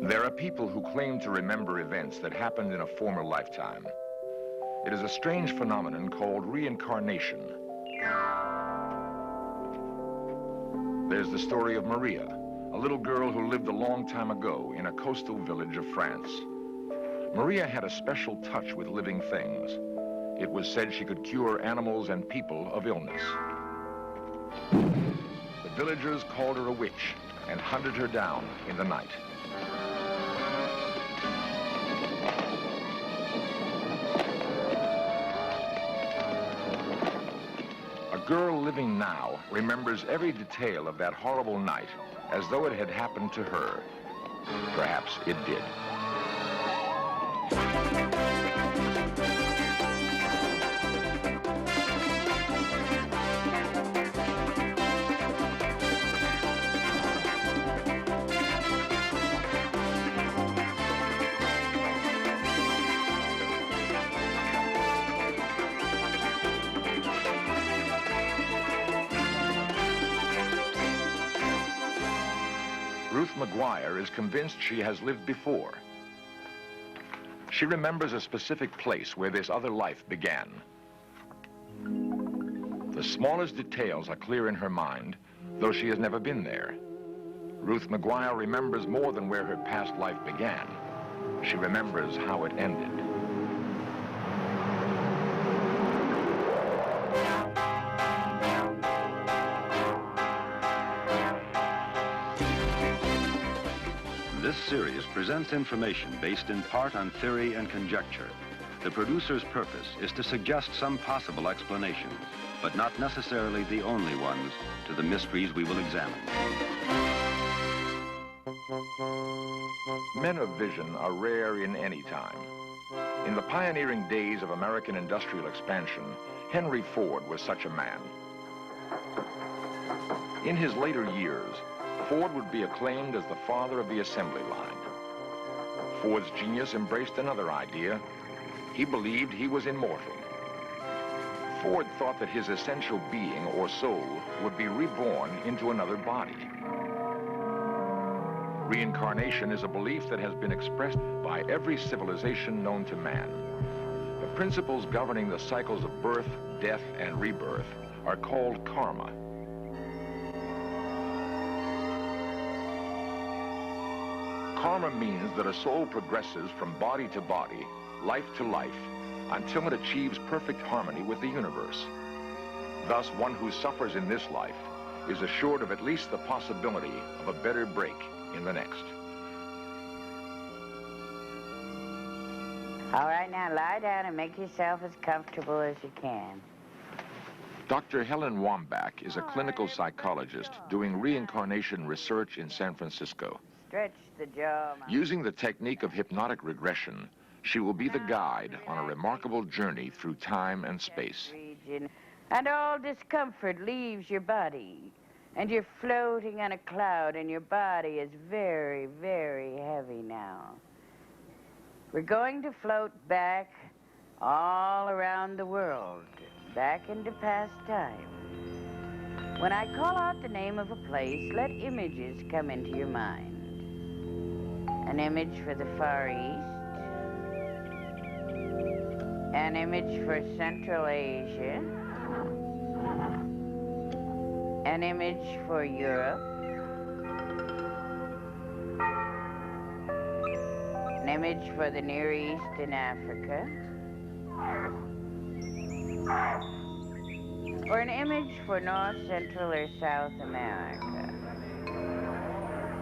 There are people who claim to remember events that happened in a former lifetime. It is a strange phenomenon called reincarnation. There's the story of Maria, a little girl who lived a long time ago in a coastal village of France. Maria had a special touch with living things. It was said she could cure animals and people of illness. The villagers called her a witch and hunted her down in the night. A girl living now remembers every detail of that horrible night as though it had happened to her. Perhaps it did. Ruth McGuire is convinced she has lived before. She remembers a specific place where this other life began. The smallest details are clear in her mind, though she has never been there. Ruth McGuire remembers more than where her past life began. She remembers how it ended. This series presents information based in part on theory and conjecture. The producer's purpose is to suggest some possible explanations, but not necessarily the only ones, to the mysteries we will examine. Men of vision are rare in any time. In the pioneering days of American industrial expansion, Henry Ford was such a man. In his later years, Ford would be acclaimed as the father of the assembly line. Ford's genius embraced another idea. He believed he was immortal. Ford thought that his essential being or soul would be reborn into another body. Reincarnation is a belief that has been expressed by every civilization known to man. The principles governing the cycles of birth, death, and rebirth are called karma. Karma means that a soul progresses from body to body, life to life, until it achieves perfect harmony with the universe. Thus, one who suffers in this life is assured of at least the possibility of a better break in the next. All right, now lie down and make yourself as comfortable as you can. Dr. Helen Wambach is a clinical psychologist doing reincarnation research in San Francisco. Stretch the jaw. Using the technique of hypnotic regression, she will be the guide on a remarkable journey through time and space. And all discomfort leaves your body, and you're floating on a cloud, and your body is very, very heavy now. We're going to float back all around the world, back into past time. When I call out the name of a place, let images come into your mind. An image for the Far East, an image for Central Asia, an image for Europe, an image for the Near East and Africa, or an image for North, Central, or South America.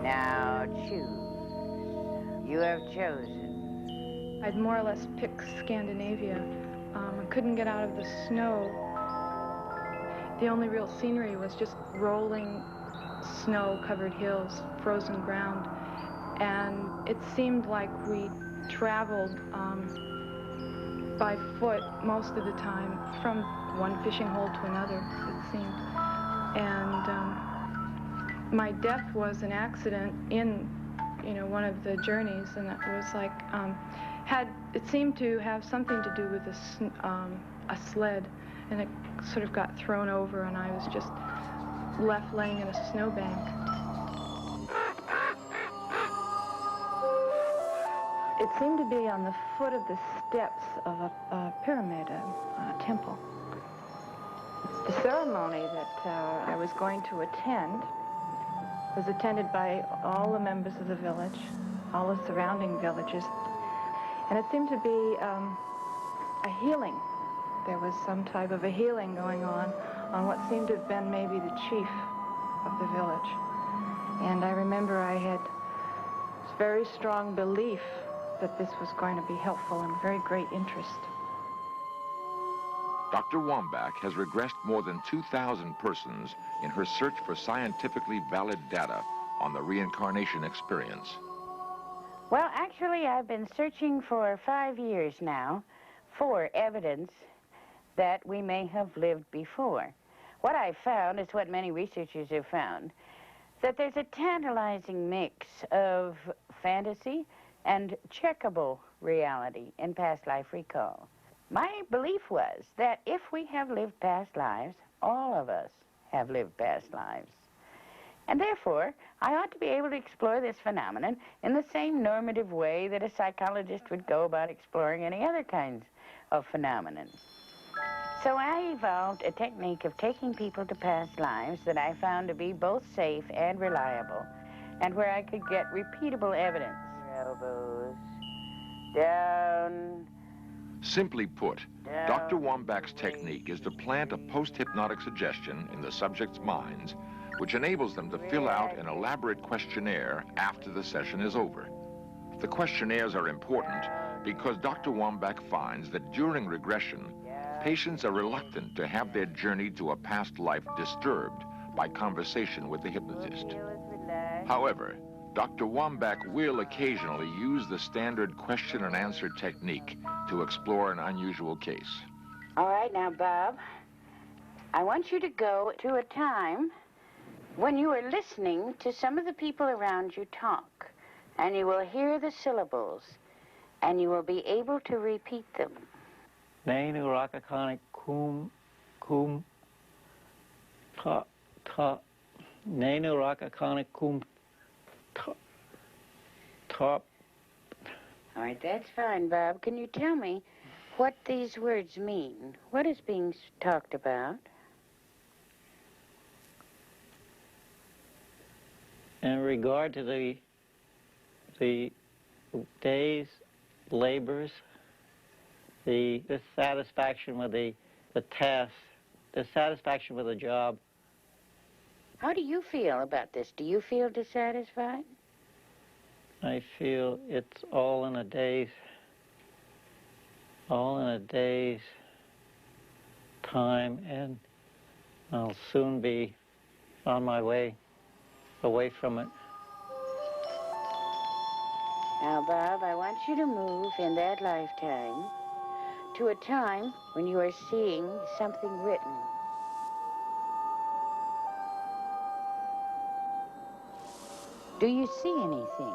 Now choose. You have chosen. I'd more or less picked Scandinavia. I couldn't get out of the snow. The only real scenery was just rolling snow-covered hills, frozen ground. And it seemed like we traveled by foot most of the time from one fishing hole to another, it seemed. And my death was an accident in one of the journeys, and it was like, it seemed to have something to do with a sled, and it sort of got thrown over, and I was just left laying in a snowbank. It seemed to be on the foot of the steps of a pyramid, a temple. The ceremony that I was going to attend was attended by all the members of the village, all the surrounding villages, and it seemed to be a healing. There was some type of a healing going on what seemed to have been maybe the chief of the village. And I remember I had very strong belief that this was going to be helpful and very great interest. Dr. Wambach has regressed more than 2,000 persons in her search for scientifically valid data on the reincarnation experience. Well, actually, I've been searching for 5 years now for evidence that we may have lived before. What I found is what many researchers have found, that there's a tantalizing mix of fantasy and checkable reality in past life recall. My belief was that if we have lived past lives, all of us have lived past lives. And therefore, I ought to be able to explore this phenomenon in the same normative way that a psychologist would go about exploring any other kinds of phenomenon. So I evolved a technique of taking people to past lives that I found to be both safe and reliable, and where I could get repeatable evidence. Elbows down. Simply put, Dr. Wambach's technique is to plant a post-hypnotic suggestion in the subject's minds, which enables them to fill out an elaborate questionnaire after the session is over. The questionnaires are important because Dr. Wambach finds that during regression, patients are reluctant to have their journey to a past life disturbed by conversation with the hypnotist. However, Dr. Wambach will occasionally use the standard question and answer technique to explore an unusual case. All right, now, Bob, I want you to go to a time when you are listening to some of the people around you talk, and you will hear the syllables, and you will be able to repeat them. Nainu rakakani kum ta Nainu rakakani kum top. All right, that's fine, Bob. Can you tell me what these words mean? What is being talked about? In regard to the day's labors, the dissatisfaction with the task, dissatisfaction with the job. How do you feel about this? Do you feel dissatisfied? I feel it's all in a day's time, and I'll soon be on my way away from it. Now, Bob, I want you to move in that lifetime to a time when you are seeing something written. Do you see anything?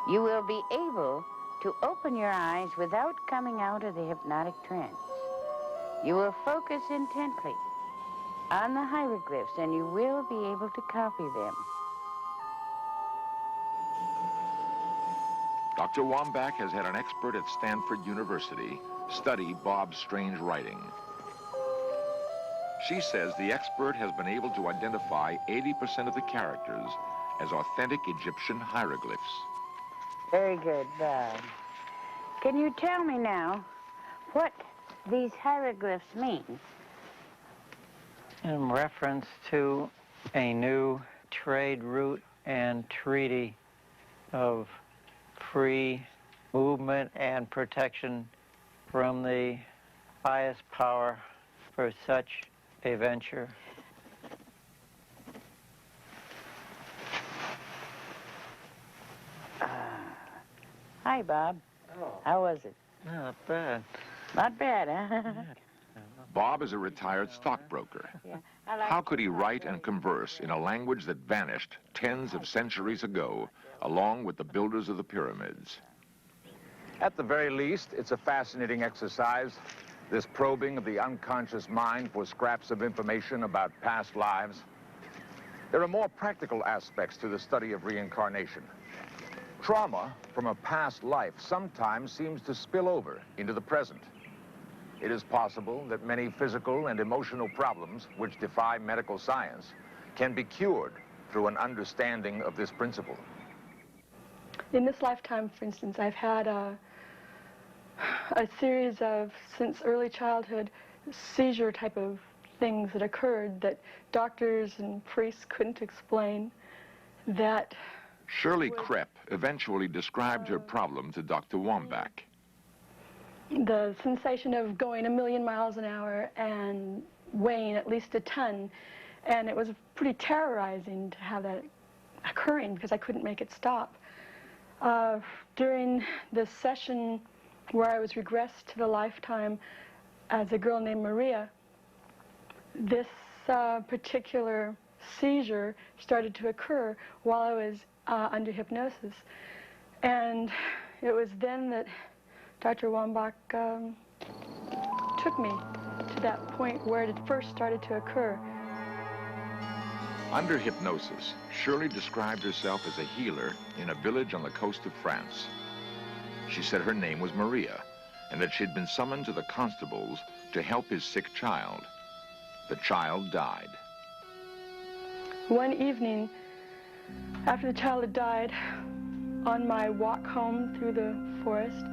You will be able to open your eyes without coming out of the hypnotic trance. You will focus intently on the hieroglyphs, and you will be able to copy them. Dr. Wambach has had an expert at Stanford University study Bob's strange writing. She says the expert has been able to identify 80% of the characters as authentic Egyptian hieroglyphs. Very good, Bob. Can you tell me now what these hieroglyphs mean? In reference to a new trade route and treaty of free movement and protection from the highest power for such a venture. Hi, Bob. Oh. How was it? Not bad. Not bad, huh? Bob is a retired stockbroker. Yeah. How could he write and converse in a language that vanished tens of centuries ago, along with the builders of the pyramids? At the very least, it's a fascinating exercise This probing of the unconscious mind for scraps of information about past lives. There are more practical aspects to the study of reincarnation. Trauma from a past life sometimes seems to spill over into the present. It is possible that many physical and emotional problems which defy medical science can be cured through an understanding of this principle. In this lifetime, for instance, I've had a series of, since early childhood, seizure type of things that occurred that doctors and priests couldn't explain. That Shirley Krepp eventually described her problem to Dr. Wambach. The sensation of going 1,000,000 miles an hour and weighing at least a ton, and it was pretty terrorizing to have that occurring because I couldn't make it stop. During the session where I was regressed to the lifetime as a girl named Maria, this particular seizure started to occur while I was under hypnosis. And it was then that Dr. Wambach took me to that point where it first started to occur. Under hypnosis, Shirley described herself as a healer in a village on the coast of France. She said her name was Maria and that she'd been summoned to the constables to help his sick child. The child died. One evening, after the child had died, on my walk home through the forest,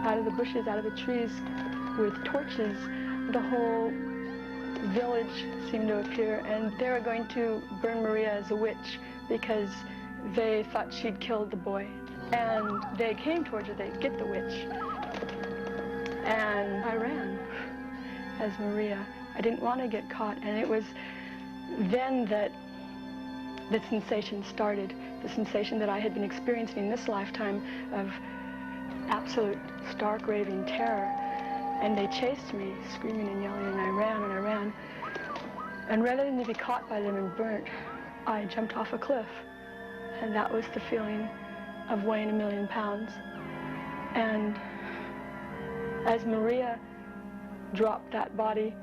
out of the bushes, out of the trees, with torches, the whole village seemed to appear, and they were going to burn Maria as a witch because they thought she'd killed the boy. And they came towards her, they'd get the witch. And I ran as Maria. I didn't want to get caught, and it was then that the sensation started, the sensation that I had been experiencing in this lifetime of absolute stark raving terror. And they chased me, screaming and yelling, and I ran and I ran. And rather than to be caught by them and burnt, I jumped off a cliff. And that was the feeling of weighing 1,000,000 pounds. And as Maria dropped that body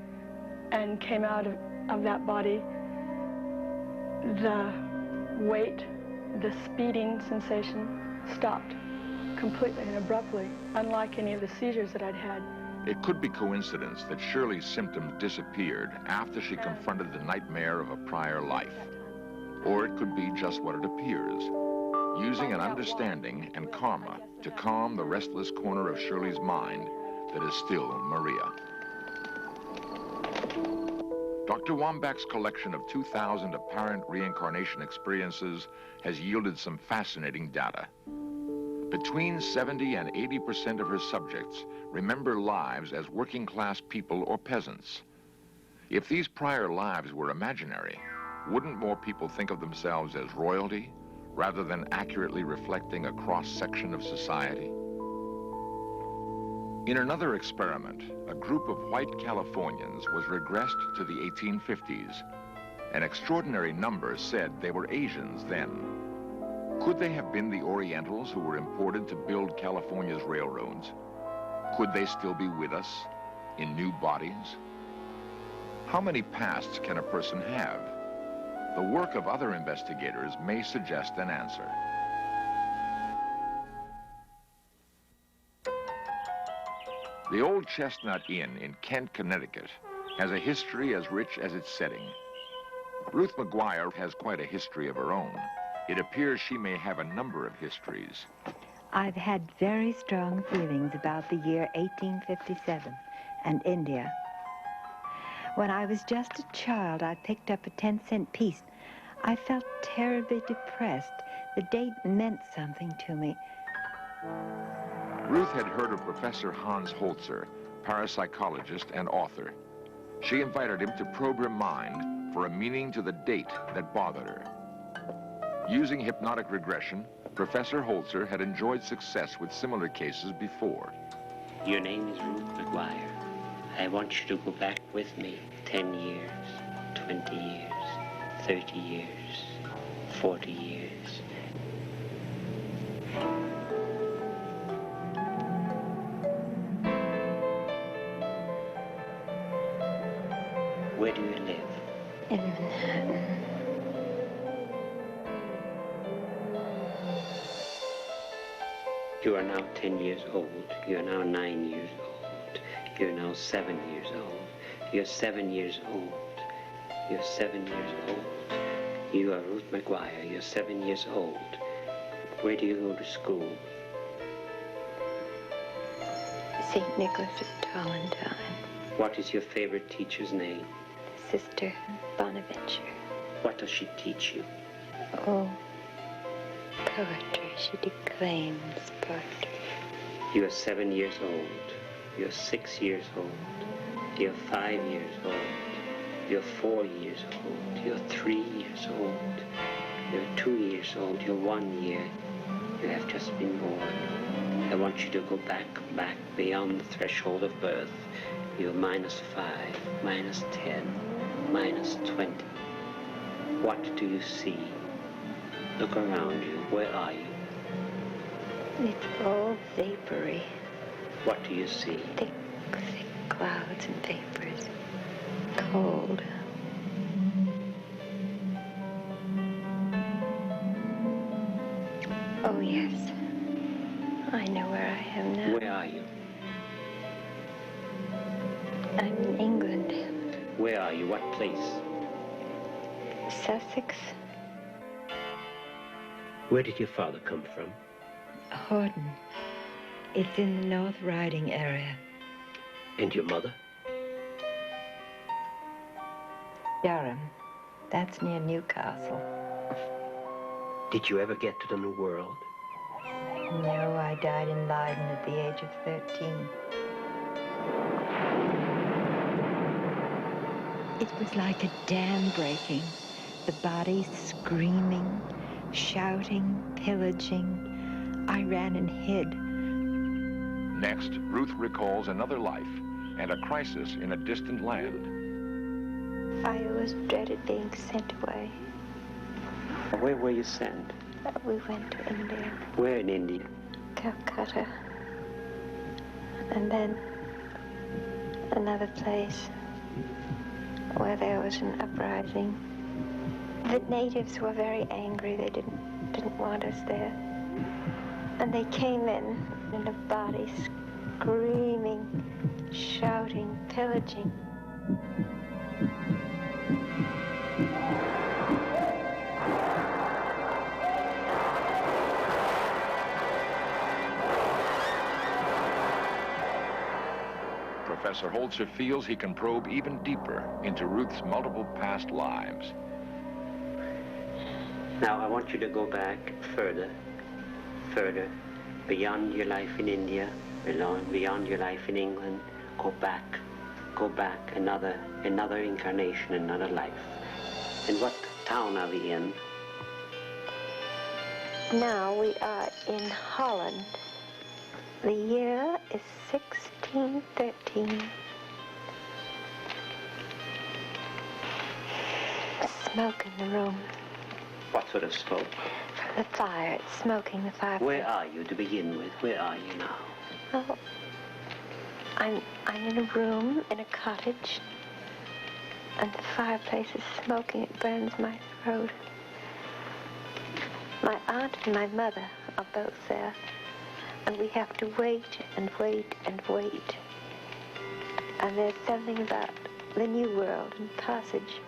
and came out of that body, the weight, the speeding sensation stopped completely and abruptly, unlike any of the seizures that I'd had. It could be coincidence that Shirley's symptoms disappeared after she confronted the nightmare of a prior life. Or it could be just what it appears, using an understanding and karma to calm the restless corner of Shirley's mind that is still Maria. Dr. Wambach's collection of 2,000 apparent reincarnation experiences has yielded some fascinating data. Between 70 and 80% of her subjects remember lives as working-class people or peasants. If these prior lives were imaginary, wouldn't more people think of themselves as royalty rather than accurately reflecting a cross-section of society? In another experiment, a group of white Californians was regressed to the 1850s. An extraordinary number said they were Asians then. Could they have been the Orientals who were imported to build California's railroads? Could they still be with us in new bodies? How many pasts can a person have? The work of other investigators may suggest an answer. The Old Chestnut Inn in Kent, Connecticut has a history as rich as its setting. Ruth McGuire has quite a history of her own. It appears she may have a number of histories. I've had very strong feelings about the year 1857 and India. When I was just a child, I picked up a 10-cent piece. I felt terribly depressed. The date meant something to me. Ruth had heard of Professor Hans Holzer, parapsychologist and author. She invited him to probe her mind for a meaning to the date that bothered her. Using hypnotic regression, Professor Holzer had enjoyed success with similar cases before. Your name is Ruth McGuire. I want you to go back with me 10 years, 20 years, 30 years, 40 years. Where do you live? In Manhattan. You are now 10 years old. You are now 9 years old. You're now 7 years old. You're 7 years old. You're 7 years old. You are Ruth McGuire. You're 7 years old. Where do you go to school? St. Nicholas of Tolentine. What is your favorite teacher's name? Sister Bonaventure. What does she teach you? Oh, poetry. She declaims poetry. You are 7 years old. You're 6 years old. You're 5 years old. You're 4 years old. You're 3 years old. You're 2 years old. You're 1 year. You have just been born. I want you to go back beyond the threshold of birth. You're -5, -10, -20. What do you see? Look around you. Where are you? It's all vapory. What do you see? Thick clouds and vapors. Cold. Oh, yes. I know where I am now. Where are you? I'm in England. Where are you? What place? Sussex. Where did your father come from? Horton. It's in the North Riding area. And your mother? Durham. That's near Newcastle. Did you ever get to the New World? No, I died in Leiden at the age of 13. It was like a dam breaking. The bodies screaming, shouting, pillaging. I ran and hid. Next, Ruth recalls another life and a crisis in a distant land. I always dreaded being sent away. Where were you sent? We went to India, Where in India? Calcutta, and then another place where there was an uprising. The natives were very angry. They didn't want us there. And they came in a body, screaming, shouting, pillaging. Professor Holzer feels he can probe even deeper into Ruth's multiple past lives. Now I want you to go back further, beyond your life in India, beyond your life in England. Go back, another incarnation, another life. And what town are we in? Now we are in Holland. The year is 1613. Smoke in the room. What sort of smoke? The fire. It's smoking the fire. Where are you to begin with? Where are you now? Oh, I'm in a room in a cottage, and the fireplace is smoking. It burns my throat. My aunt and my mother are both there, and we have to wait and wait and wait. And there's something about the New World and Passage.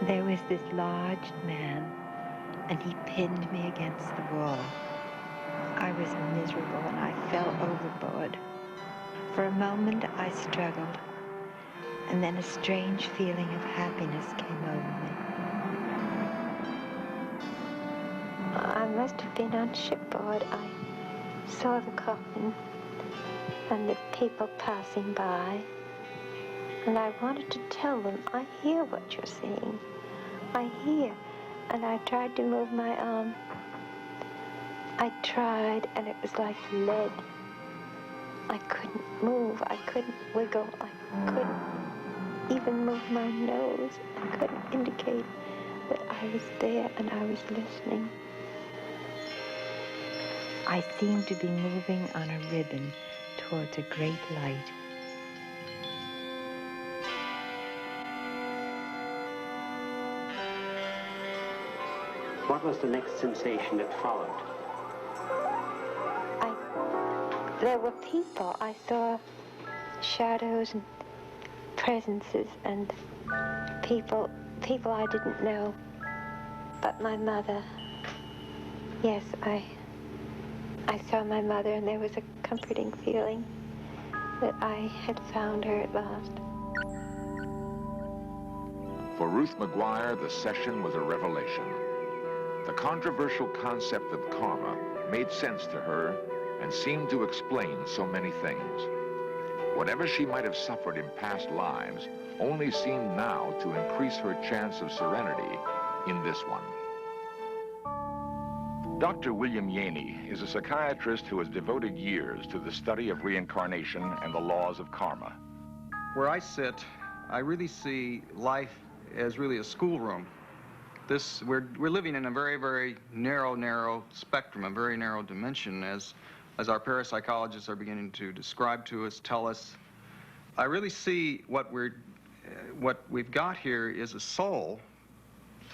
There was this large man, and he pinned me against the wall. I was miserable, and I fell overboard. For a moment, I struggled, and then a strange feeling of happiness came over me. I must have been on shipboard. I saw the coffin and the people passing by, and I wanted to tell them, I hear what you're saying. I hear. And I tried to move my arm. I tried, and it was like lead. I couldn't move. I couldn't wiggle. I couldn't even move my nose. I couldn't indicate that I was there and I was listening. I seemed to be moving on a ribbon towards a great light. What was the next sensation that followed? There were people. I saw shadows and presences and people I didn't know. But my mother, yes, I saw my mother, and there was a comforting feeling that I had found her at last. For Ruth McGuire, the session was a revelation. The controversial concept of karma made sense to her and seemed to explain so many things. Whatever she might have suffered in past lives only seemed now to increase her chance of serenity in this one. Dr. William Yaney is a psychiatrist who has devoted years to the study of reincarnation and the laws of karma. Where I sit, I really see life as really a schoolroom. We're living in a very, very narrow spectrum, a very narrow dimension, as our parapsychologists are beginning to describe to us, tell us. I really see what we've got here is a soul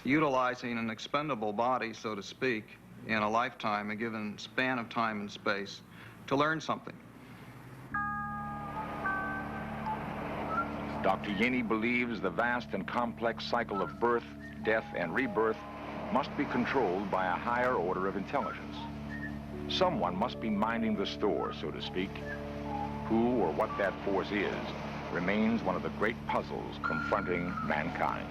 utilizing an expendable body, so to speak, in a lifetime, a given span of time and space, to learn something. Dr. Yaney believes the vast and complex cycle of birth, death, and rebirth must be controlled by a higher order of intelligence. Someone must be minding the store, so to speak. Who or what that force is remains one of the great puzzles confronting mankind.